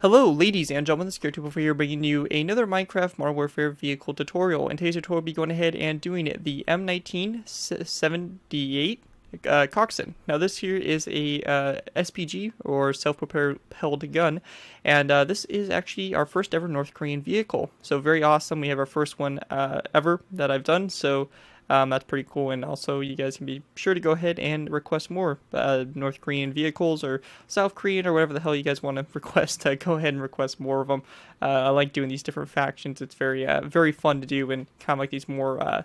Hello ladies and gentlemen, this is Secretive over here bringing you another Minecraft Modern Warfare vehicle tutorial. In today's tutorial, we'll be going ahead and doing the M-1978 Koksan. Now this here is a SPG, or self-propelled gun, and this is actually our first ever North Korean vehicle. So very awesome, we have our first one ever that I've done, so that's pretty cool, and also you guys can be sure to go ahead and request more North Korean vehicles or South Korean or whatever the hell you guys want to request. Go ahead and request more of them. I like doing these different factions. It's very fun to do, and kind of like these more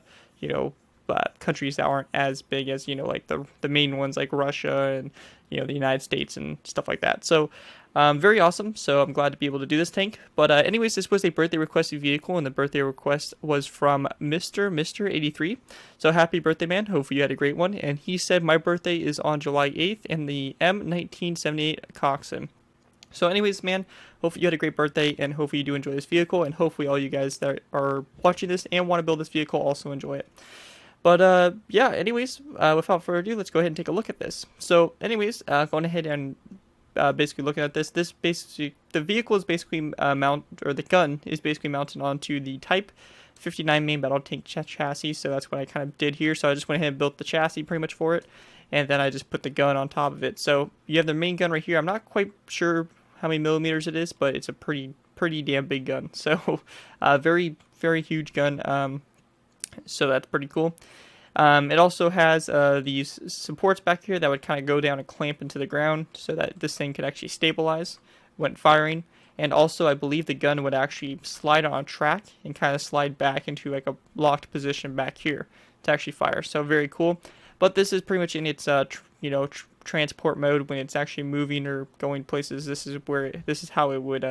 countries that aren't as big as like the main ones like Russia and the United States and stuff like that. So very awesome. So I'm glad to be able to do this tank. But anyways, this was a birthday requested vehicle, and the birthday request was from Mr. 83. So happy birthday, man. Hopefully you had a great one. And he said my birthday is on July 8th and the M-1978 Koksan. So anyways, man, hopefully you had a great birthday, and hopefully you do enjoy this vehicle, and hopefully all you guys that are watching this and want to build this vehicle also enjoy it. But yeah, anyways, without further ado, let's go ahead and take a look at this. So anyways, going ahead and basically looking at this basically, the vehicle is basically the gun is basically mounted onto the Type 59 main battle tank chassis. So that's what I kind of did here. So I just went ahead and built the chassis pretty much for it, and then I just put the gun on top of it. So you have the main gun right here. I'm not quite sure how many millimeters it is, but it's a pretty damn big gun. So very huge gun. So that's pretty cool. It also has these supports back here that would kind of go down and clamp into the ground so that this thing could actually stabilize when firing. And also, I believe the gun would actually slide on a track and kind of slide back into like a locked position back here to actually fire. So very cool. But this is pretty much in its transport mode when it's actually moving or going places. This is how it would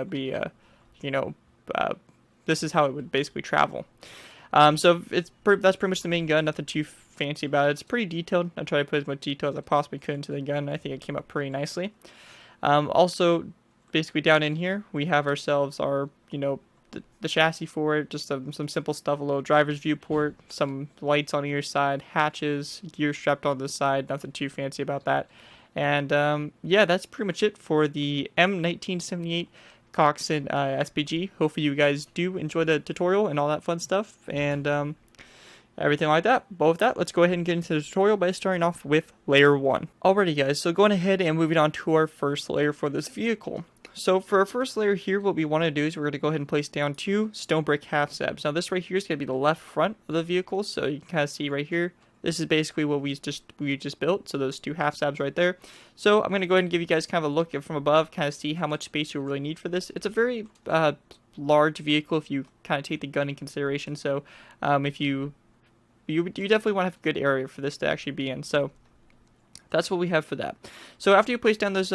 this is how it would basically travel. So that's pretty much the main gun. Nothing too fancy about it. It's pretty detailed. I tried to put as much detail as I possibly could into the gun. I think it came up pretty nicely. Also, basically down in here, we have ourselves our, the chassis for it. Just some simple stuff. A little driver's viewport, some lights on either side, hatches, gear strapped on this side. Nothing too fancy about that. And yeah, that's pretty much it for the M1978 Koksan SPG. Hopefully you guys do enjoy the tutorial and all that fun stuff and everything like that. But with that, let's go ahead and get into the tutorial by starting off with layer 1. Alrighty guys, so going ahead and moving on to our first layer for this vehicle. So for our first layer here, what we want to do is we're going to go ahead and place down 2 stone brick half slabs. Now this right here is going to be the left front of the vehicle, so you can kind of see right here. This is basically what we just built, so those 2 half slabs right there. So I'm going to go ahead and give you guys kind of a look from above, kind of see how much space you'll really need for this. It's a very large vehicle if you kind of take the gun in consideration, so if you definitely want to have a good area for this to actually be in. So that's what we have for that. So after you place down those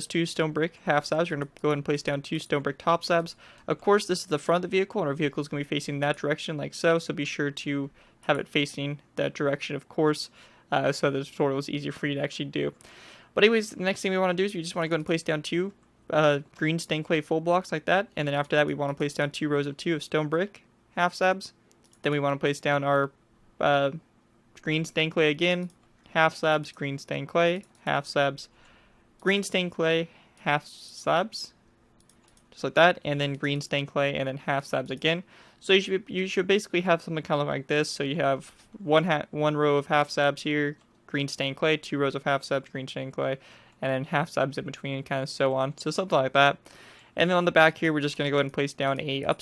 2 stone brick half slabs, you're going to go ahead and place down 2 stone brick top slabs. Of course, this is the front of the vehicle, and our vehicle is going to be facing that direction like so, so be sure to have it facing that direction, of course, so the tutorial is easier for you to actually do. But anyways, the next thing we want to do is we just want to go ahead and place down 2 green stained clay full blocks like that, and then after that we want to place down 2 rows of 2 of stone brick half slabs. Then we want to place down our green stained clay again, half slabs, green stained clay, half slabs, green stained clay, half slabs, just like that, and then green stained clay, and then half slabs again. So you should basically have something kind of like this. So you have one row of half slabs here, green stained clay, 2 rows of half slabs, green stained clay, and then half slabs in between, and kind of so on. So something like that. And then on the back here, we're just going to go ahead and place down a a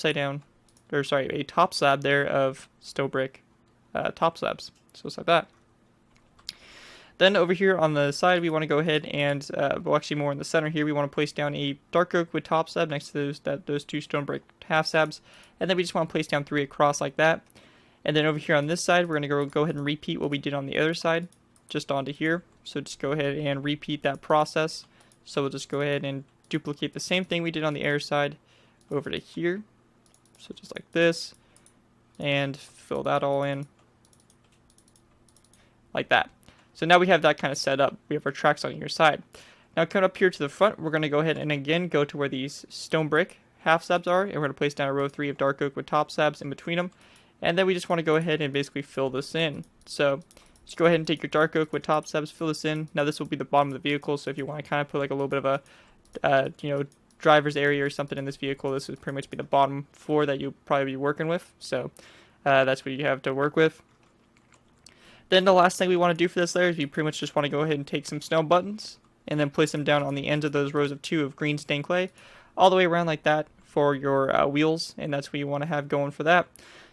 top slab there of stone brick top slabs. So it's like that. Then over here on the side, we want to go ahead and, well actually more in the center here, we want to place down a dark oak with top slab next to those 2 stone brick half slabs. And then we just want to place down 3 across like that. And then over here on this side, we're going to go ahead and repeat what we did on the other side, just onto here. So just go ahead and repeat that process. So we'll just go ahead and duplicate the same thing we did on the other side over to here. So just like this. And fill that all in. Like that. So now we have that kind of set up. We have our tracks on either side. Now coming up here to the front, we're going to go ahead and again go to where these stone brick half slabs are, and we're going to place down a row 3 of dark oak with top slabs in between them. And then we just want to go ahead and basically fill this in. So just go ahead and take your dark oak with top slabs, fill this in. Now this will be the bottom of the vehicle, so if you want to kind of put like a little bit of a driver's area or something in this vehicle, this would pretty much be the bottom floor that you'll probably be working with. So that's what you have to work with. Then the last thing we want to do for this layer is we pretty much just want to go ahead and take some snow buttons and then place them down on the ends of those rows of 2 of green stained clay all the way around like that for your wheels, and that's what you want to have going for that.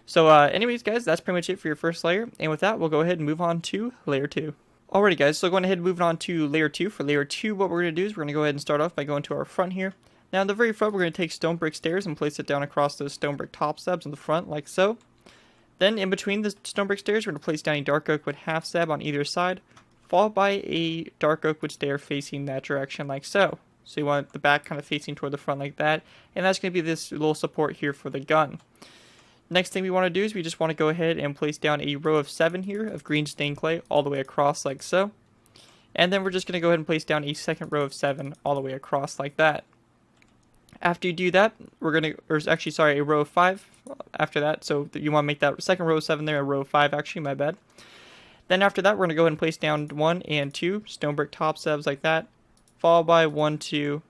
So anyways guys, that's pretty much it for your first layer, and with that we'll go ahead and move on to layer 2. Alrighty guys, so going ahead and moving on to layer 2. For layer 2, what we're going to do is we're going to go ahead and start off by going to our front here. Now in the very front, we're going to take stone brick stairs and place it down across those stone brick top slabs in the front like so. Then in between the stone brick stairs, we're going to place down a dark oak wood half slab on either side, followed by a dark oak wood stair facing that direction like so. So you want the back kind of facing toward the front like that, and that's going to be this little support here for the gun. Next thing we want to do is we just want to go ahead and place down a row of 7 here of green stained clay all the way across like so. And then we're just going to go ahead and place down a second row of 7 all the way across like that. After you do that, we're going to, or actually sorry, a row of 5 after that. So you want to make that second row of 7 there a row of 5 actually, my bad. Then after that, we're going to go ahead and place down 1 and 2 stone brick top slabs like that, followed by 1, 2,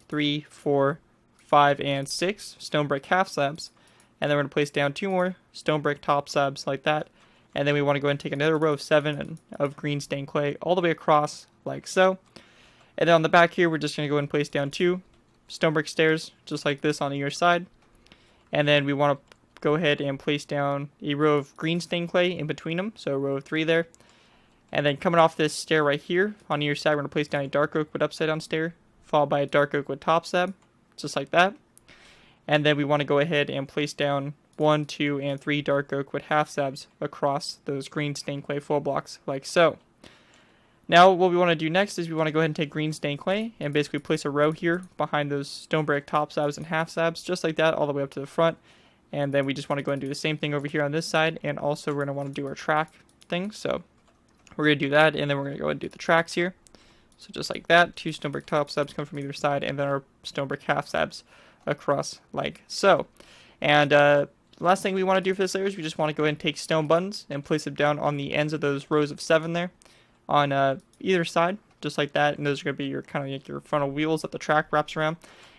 3, 4, 5, and 6 stone brick half slabs. And then we're going to place down 2 more stone brick top slabs like that. And then we want to go ahead and take another row of 7 of green stained clay all the way across like so. And then on the back here, we're just going to go ahead and place down 2 stone brick stairs just like this on either side. And then we want to go ahead and place down a row of green stained clay in between them. So a row of 3 there. And then coming off this stair right here on either side, we're going to place down a dark oak wood upside down stair, followed by a dark oak wood top slab, just like that. And then we want to go ahead and place down 1, 2, and 3 dark oak wood half slabs across those green stained clay full blocks, like so. Now what we want to do next is we want to go ahead and take green stained clay and basically place a row here behind those stone brick top slabs and half slabs, just like that, all the way up to the front. And then we just want to go and do the same thing over here on this side, and also we're going to want to do our track thing. So we're going to do that, and then we're going to go and do the tracks here. So just like that, 2 stone brick top slabs come from either side, and then our stone brick half slabs across like so. And the last thing we want to do for this layer is we just want to go ahead and take stone buttons and place them down on the ends of those rows of 7 there on either side, just like that. And those are going to be your kind of like your frontal wheels that the track wraps around.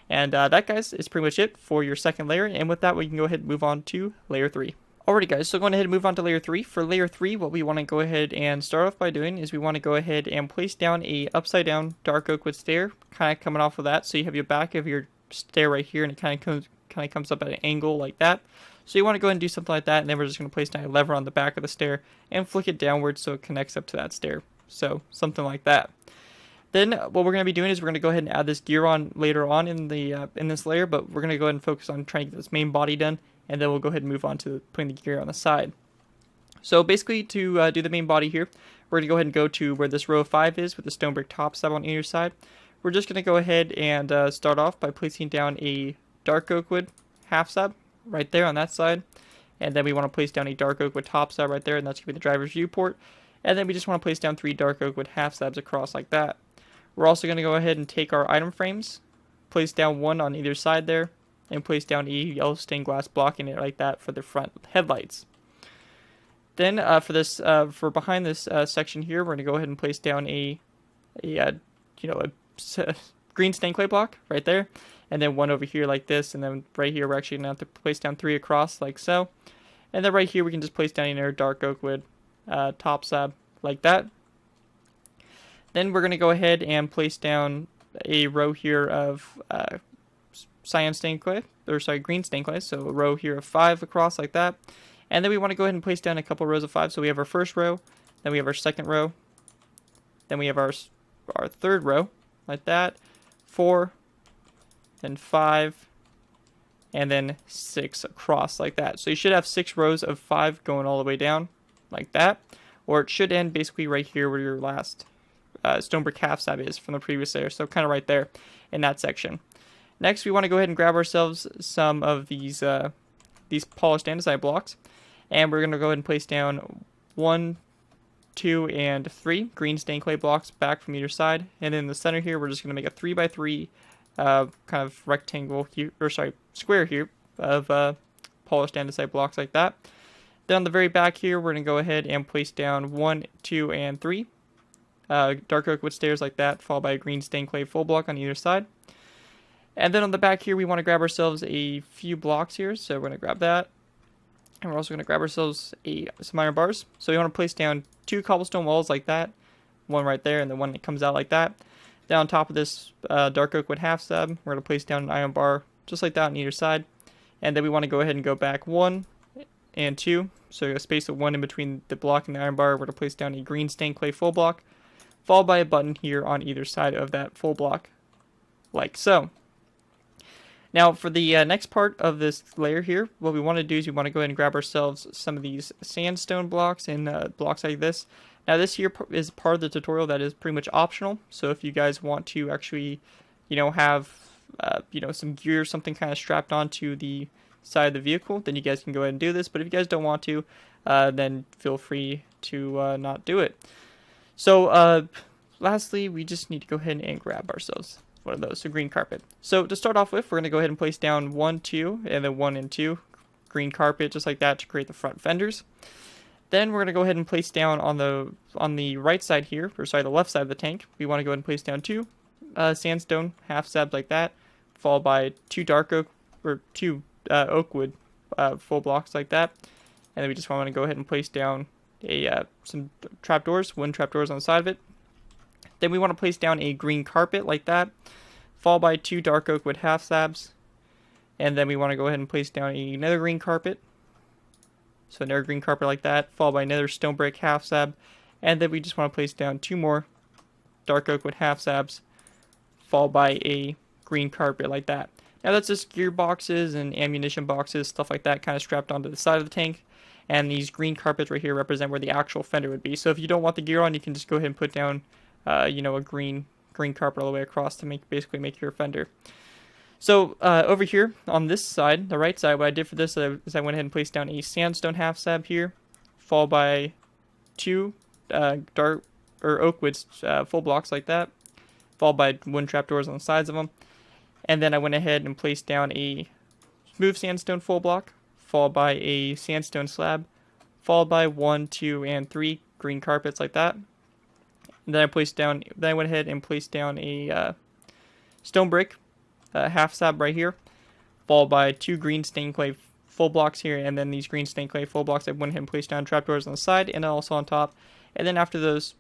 And that, guys, is pretty much it for your second layer. And with that, we can go ahead and move on to layer 3. Alrighty guys, so going ahead and move on to layer 3. For layer 3, what we want to go ahead and start off by doing is we want to go ahead and place down a upside down dark oak wood stair, kind of coming off of that. So you have your back of your stair right here, and it kind of comes up at an angle like that. So you want to go ahead and do something like that, and then we're just going to place down a lever on the back of the stair and flick it downwards so it connects up to that stair. So something like that. Then what we're going to be doing is we're going to go ahead and add this gear on later on in the in this layer, but we're going to go ahead and focus on trying to get this main body done, and then we'll go ahead and move on to putting the gear on the side. So basically to do the main body here, we're going to go ahead and go to where this row of 5 is with the stone brick top slab on either side. We're just going to go ahead and start off by placing down a dark oak wood half slab right there on that side, and then we want to place down a dark oak wood top slab right there, and that's going to be the driver's viewport. And then we just want to place down 3 dark oak wood half slabs across like that. We're also going to go ahead and take our item frames, place down 1 on either side there, and place down a yellow stained glass blocking it like that for the front headlights. Then for behind this section here, we're going to go ahead and place down a green stained clay block right there, and then 1 over here like this, and then right here we're actually going to have to place down 3 across like so. And then right here we can just place down another dark oak wood top slab like that. Then we're going to go ahead and place down a row here of green stained clay, so a row here of 5 across like that. And then we want to go ahead and place down a couple rows of 5. So we have our first row, then we have our second row, then we have our third row like that, 4, then 5, and then 6 across like that. So you should have 6 rows of 5 going all the way down like that, or it should end basically right here where your last stone brick half slab is from the previous layer, so kind of right there in that section. Next, we want to go ahead and grab ourselves some of these polished andesite blocks, and we're going to go ahead and place down 1, 2, and 3 green stained clay blocks back from either side, and in the center here, we're just going to make a 3x3 kind of rectangle here, square here of polished andesite blocks like that. Then on the very back here, we're going to go ahead and place down 1, 2, and 3 dark oak wood stairs like that, followed by a green stained clay full block on either side. And then on the back here, we want to grab ourselves a few blocks here. So we're going to grab that. And we're also going to grab ourselves some iron bars. So we want to place down 2 cobblestone walls like that. One right there, and then one that comes out like that. Then on top of this dark oak wood half slab, we're going to place down an iron bar just like that on either side. And then we want to go ahead and go back 1 and 2. So a space of 1 in between the block and the iron bar. We're going to place down a green stained clay full block, followed by a button here on either side of that full block, like so. Now for the next part of this layer here, what we want to do is we want to go ahead and grab ourselves some of these sandstone blocks and blocks like this. Now this here is part of the tutorial that is pretty much optional. So if you guys want to actually, have, some gear or something kind of strapped onto the side of the vehicle, then you guys can go ahead and do this. But if you guys don't want to, then feel free to not do it. So lastly, we just need to go ahead and grab ourselves one of those, so green carpet. So to start off with, we're going to go ahead and place down 1, 2, and then 1 and 2 green carpet, just like that, to create the front fenders. Then we're going to go ahead and place down on the right side here, or sorry, the left side of the tank, we want to go ahead and place down 2 sandstone half slabs like that, followed by 2 dark oak, or 2 oak wood full blocks like that. And then we just want to go ahead and place down some trapdoors, wooden trapdoors on the side of it. Then we want to place down a green carpet like that, followed by 2 dark oak wood half slabs. And then we want to go ahead and place down another green carpet. So another green carpet like that, followed by another stone brick half slab. And then we just want to place down 2 more dark oak wood half slabs, followed by a green carpet like that. Now that's just gear boxes and ammunition boxes, stuff like that, kind of strapped onto the side of the tank. And these green carpets right here represent where the actual fender would be. So if you don't want the gear on, you can just go ahead and put down a green carpet all the way across to basically make your fender. So over here on this side, the right side, what I did for this is I went ahead and placed down a sandstone half slab here, followed by 2 dark or oak wood full blocks like that, followed by wooden trapdoors on the sides of them. And then I went ahead and placed down a smooth sandstone full block, followed by a sandstone slab, followed by 1, 2, and 3 green carpets like that. And then I went ahead and placed down a stone brick half slab right here, followed by 2 green stained clay full blocks here, and then these green stained clay full blocks I went ahead and placed down trapdoors on the side and also on top. And then after those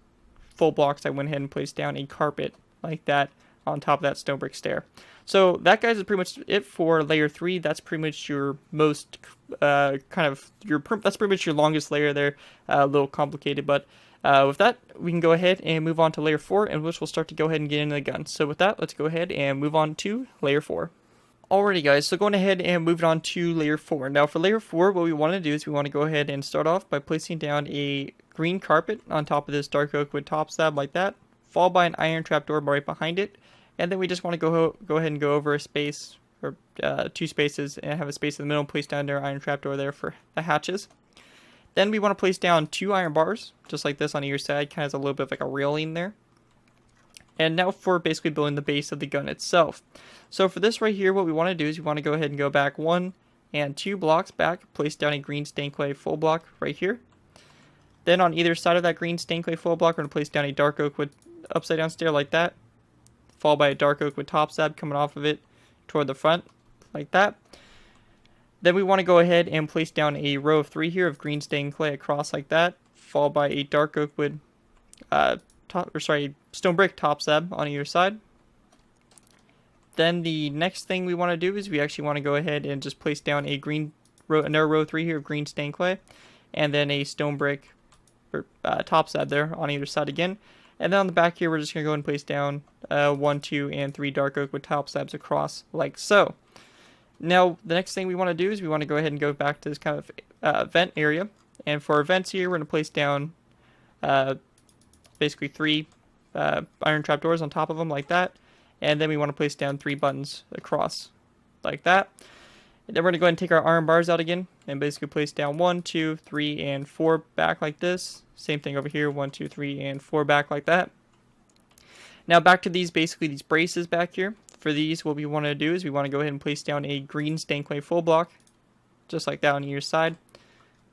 full blocks, I went ahead and placed down a carpet like that on top of that stone brick stair. So that, guys, is pretty much it for layer 3. That's pretty much your most that's pretty much your longest layer there. A little complicated, but with that, we can go ahead and move on to layer 4, in which we'll start to go ahead and get into the gun. So with that, let's go ahead and move on to layer 4. Alrighty, guys, so going ahead and moving on to layer 4. Now for layer 4, what we want to do is we want to go ahead and start off by placing down a green carpet on top of this dark oak wood top slab like that, followed by an iron trapdoor right behind it. And then we just want to go ahead and go over a space, or 2 spaces, and have a space in the middle, place down our iron trapdoor there for the hatches. Then we want to place down 2 iron bars, just like this on either side, kind of as a little bit of like a railing there. And now for basically building the base of the gun itself. So for this right here, what we want to do is we want to go ahead and go back 1 and 2 blocks back, place down a green stained clay full block right here. Then on either side of that green stained clay full block, we're going to place down a dark oak wood upside down stair like that, followed by a dark oak wood top slab coming off of it toward the front, like that. Then we want to go ahead and place down a row of 3 here of green stained clay across like that, followed by a dark oak wood, stone brick top slab on either side. Then the next thing we want to do is we actually want to go ahead and just place down another row 3 here of green stained clay, and then a stone brick top slab there on either side again. And then on the back here, we're just going to go and place down 1, 2, and 3 dark oak wood top slabs across, like so. Now, the next thing we want to do is we want to go ahead and go back to this kind of vent area. And for our vents here, we're going to place down basically 3 iron trapdoors on top of them, like that. And then we want to place down 3 buttons across, like that. And then we're going to go ahead and take our iron bars out again and basically place down 1, 2, 3, and 4 back like this. Same thing over here, 1, 2, 3, and 4 back like that. Now back to these braces back here. For these, what we want to do is we want to go ahead and place down a green stained clay full block, just like that on either side,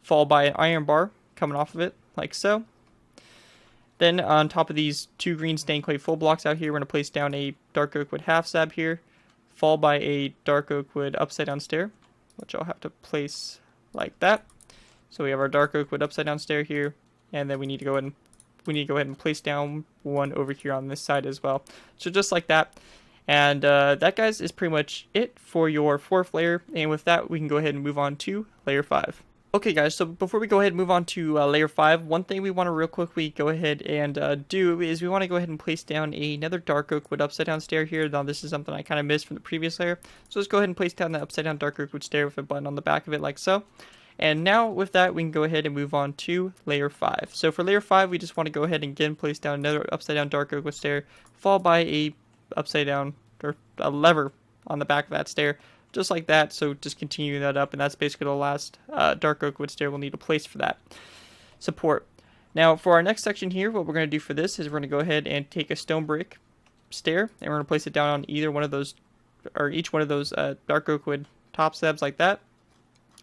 followed by an iron bar coming off of it, like so. Then on top of these 2 green stained clay full blocks out here, we're going to place down a dark oak wood half slab here, followed by a dark oak wood upside down stair, which I'll have to place like that. So we have our dark oak wood upside down stair here, and then we need to go ahead and place down one over here on this side as well. So just like that. And that, guys, is pretty much it for your 4th layer. And with that, we can go ahead and move on to layer 5. Okay, guys, so before we go ahead and move on to layer 5, one thing we want to real quickly go ahead and do is we want to go ahead and place down another dark oak wood upside down stair here. Now, this is something I kind of missed from the previous layer. So let's go ahead and place down the upside down dark oak wood stair with a button on the back of it like so. And now with that, we can go ahead and move on to layer 5. So for layer 5, we just want to go ahead and again place down another upside down dark oak wood stair, followed by a upside down or a lever on the back of that stair, just like that. So just continue that up, and that's basically the last dark oak wood stair we'll need to place for that support. Now for our next section here, what we're going to do for this is we're going to go ahead and take a stone brick stair, and we're going to place it down on either one of those, or each one of those dark oak wood top slabs like that.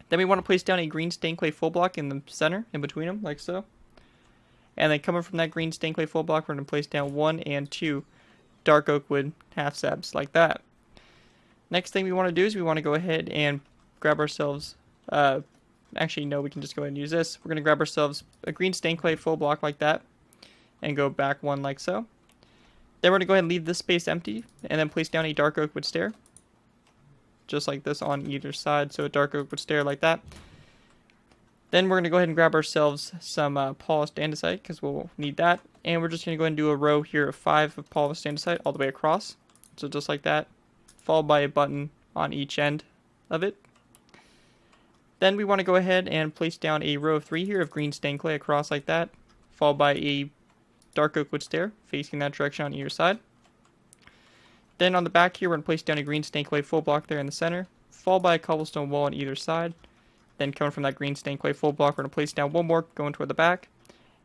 Then we want to place down a green stained clay full block in the center, in between them, like so. And then coming from that green stained clay full block, we're going to place down 1 and 2 dark oak wood half slabs like that. Next thing we want to do is we want to go ahead and grab ourselves, actually no, we can just go ahead and use this. We're going to grab ourselves a green stained clay full block like that and go back 1 like so. Then we're going to go ahead and leave this space empty and then place down a dark oak wood stair, just like this on either side, so a dark oak wood stair like that. Then we're going to go ahead and grab ourselves some polished andesite, because we'll need that. And we're just going to go ahead and do a row here of 5 of polished andesite all the way across. So just like that, followed by a button on each end of it. Then we want to go ahead and place down a row of 3 here of green stained clay across like that, followed by a dark oak wood stair facing that direction on either side. Then on the back here, we're going to place down a green stained clay full block there in the center, followed by a cobblestone wall on either side. Then coming from that green stained clay full block, we're going to place down one more going toward the back.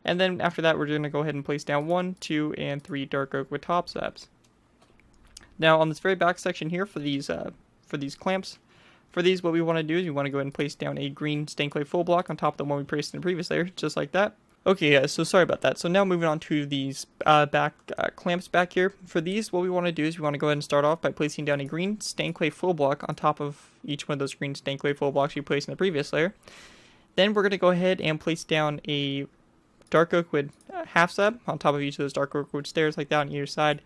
And then after that, we're going to go ahead and place down 1, 2, and 3 dark oak wood top slabs. Now on this very back section here for these clamps, for these what we want to do is we want to go ahead and place down a green stained clay full block on top of the one we placed in the previous layer, just like that. Okay guys, so sorry about that. So now moving on to these back clamps back here. For these, what we want to do is we want to go ahead and start off by placing down a green stained clay full block on top of each one of those green stained clay full blocks we placed in the previous layer. Then we're going to go ahead and place down a dark oak wood half slab on top of each of those dark oak wood stairs like that on either side.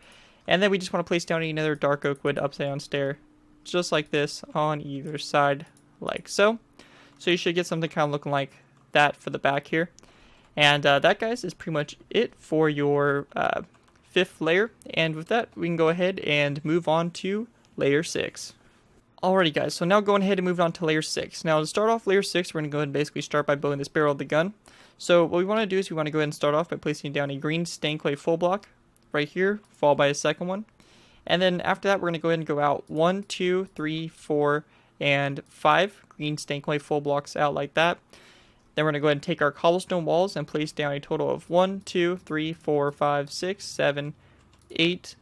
And then we just want to place down another dark oak wood upside down stair, just like this on either side, like so. So you should get something kind of looking like that for the back here. And that, guys, is pretty much it for your 5th layer. And with that, we can go ahead and move on to layer 6. Alrighty, guys, so now going ahead and move on to layer 6. Now to start off layer 6, we're going to go ahead and basically start by building this barrel of the gun. So what we want to do is we want to go ahead and start off by placing down a green stained clay full block right here, followed by a second one. And then after that, we're going to go ahead and go out 1, 2, 3, 4, and 5 green stained clay full blocks out like that. Then we're going to go ahead and take our cobblestone walls and place down a total of 1, 2, 3, 4, 5, 6, 7, 8,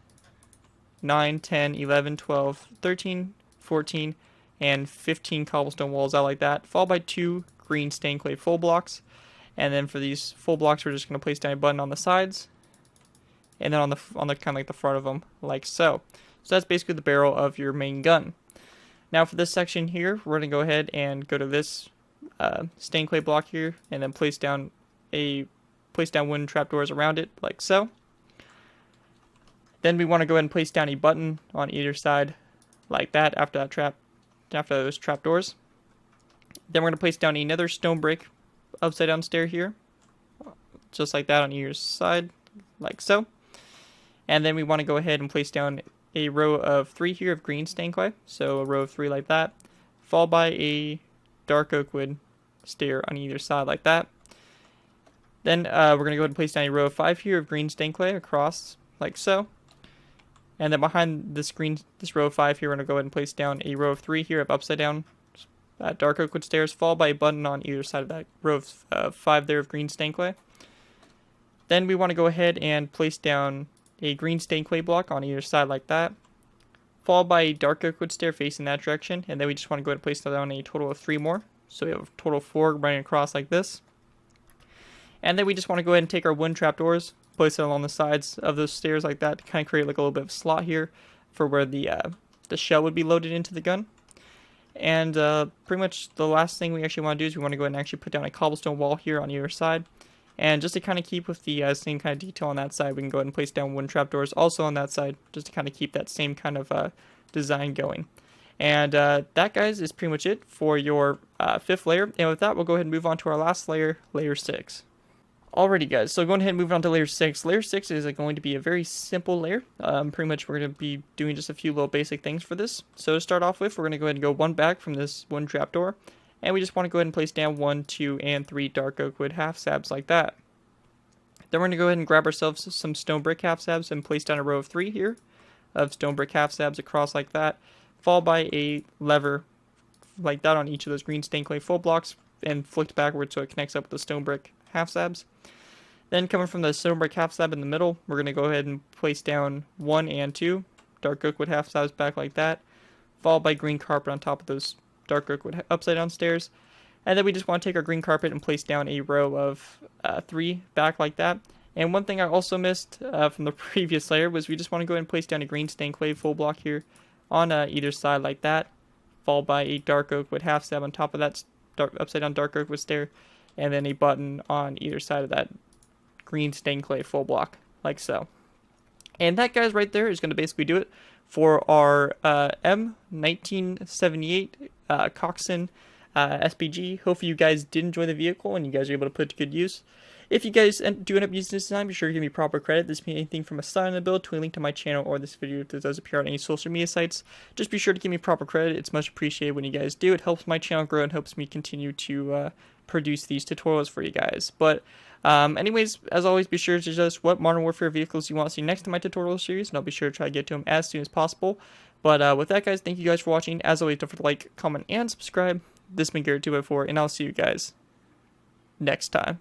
9, 10, 11, 12, 13, 14, and 15 cobblestone walls out like that, followed by 2 green stained clay full blocks. And then for these full blocks, we're just going to place down a button on the sides, and then on the kind of like the front of them, like so. So that's basically the barrel of your main gun. Now for this section here, we're going to go ahead and go to this stained clay block here, and then place down wooden trapdoors around it, like so. Then we want to go ahead and place down a button on either side, like that, after those trapdoors. Then we're going to place down another stone brick upside down stair here, just like that on either side, like so. And then we want to go ahead and place down a row of 3 here of green stained clay, so a row of 3 like that, followed by a dark oak wood stair on either side like that. Then we're going to go ahead and place down a row of 5 here of green stained clay across, like so. And then behind this row of 5 here, we're going to go ahead and place down a row of 3 here of upside down dark oak wood stairs, followed by a button on either side of that row of 5 there of green stained clay. Then we want to go ahead and place down a green stained clay block on either side like that, followed by a dark oak wood stair facing that direction. And then we just want to go ahead and place down a total of 3 more. So we have a total of 4 running across like this. And then we just want to go ahead and take our wooden trapdoors, place it along the sides of those stairs like that to kind of create like a little bit of a slot here for where the the shell would be loaded into the gun. And pretty much the last thing we actually want to do is we want to go ahead and actually put down a cobblestone wall here on either side. And just to kind of keep with the same kind of detail on that side, we can go ahead and place down wooden trapdoors also on that side, just to kind of keep that same kind of design going. And that, guys, is pretty much it for your 5th layer. And with that, we'll go ahead and move on to our last layer, layer 6. Alrighty, guys, so going ahead and moving on to layer 6. Layer 6 is going to be a very simple layer. Pretty much we're going to be doing just a few little basic things for this. So to start off with, we're going to go ahead and go one back from this one trapdoor. And we just want to go ahead and place down 1, 2, and 3 dark oak wood half slabs like that. Then we're going to go ahead and grab ourselves some stone brick half slabs and place down a row of 3 here of stone brick half slabs across like that, followed by a lever like that on each of those green stained clay full blocks and flicked backwards so it connects up with the stone brick half slabs. Then coming from the stone brick half slab in the middle, we're going to go ahead and place down 1 and 2 dark oak wood half slabs back like that, followed by green carpet on top of those dark oak wood upside down stairs. And then we just want to take our green carpet and place down a row of 3 back like that. And one thing I also missed from the previous layer was we just want to go ahead and place down a green stained clay full block here on either side like that, followed by a dark oak wood half slab on top of that upside down dark oak wood stair, and then a button on either side of that green stained clay full block like so. And that, guys, right there is going to basically do it for our M-1978 Koksan SPG. Hopefully you guys did enjoy the vehicle and you guys are able to put it to good use. If you guys do end up using this design, be sure to give me proper credit. This can be anything from a style in the build to a link to my channel or this video if it does appear on any social media sites. Just be sure to give me proper credit. It's much appreciated when you guys do. It helps my channel grow and helps me continue to produce these tutorials for you guys. But anyways, as always, be sure to suggest what Modern Warfare vehicles you want to see next in my tutorial series, and I'll be sure to try to get to them as soon as possible. But with that, guys, thank you guys for watching. As always, don't forget to like, comment, and subscribe. This has been Garrett 2x4, and I'll see you guys next time.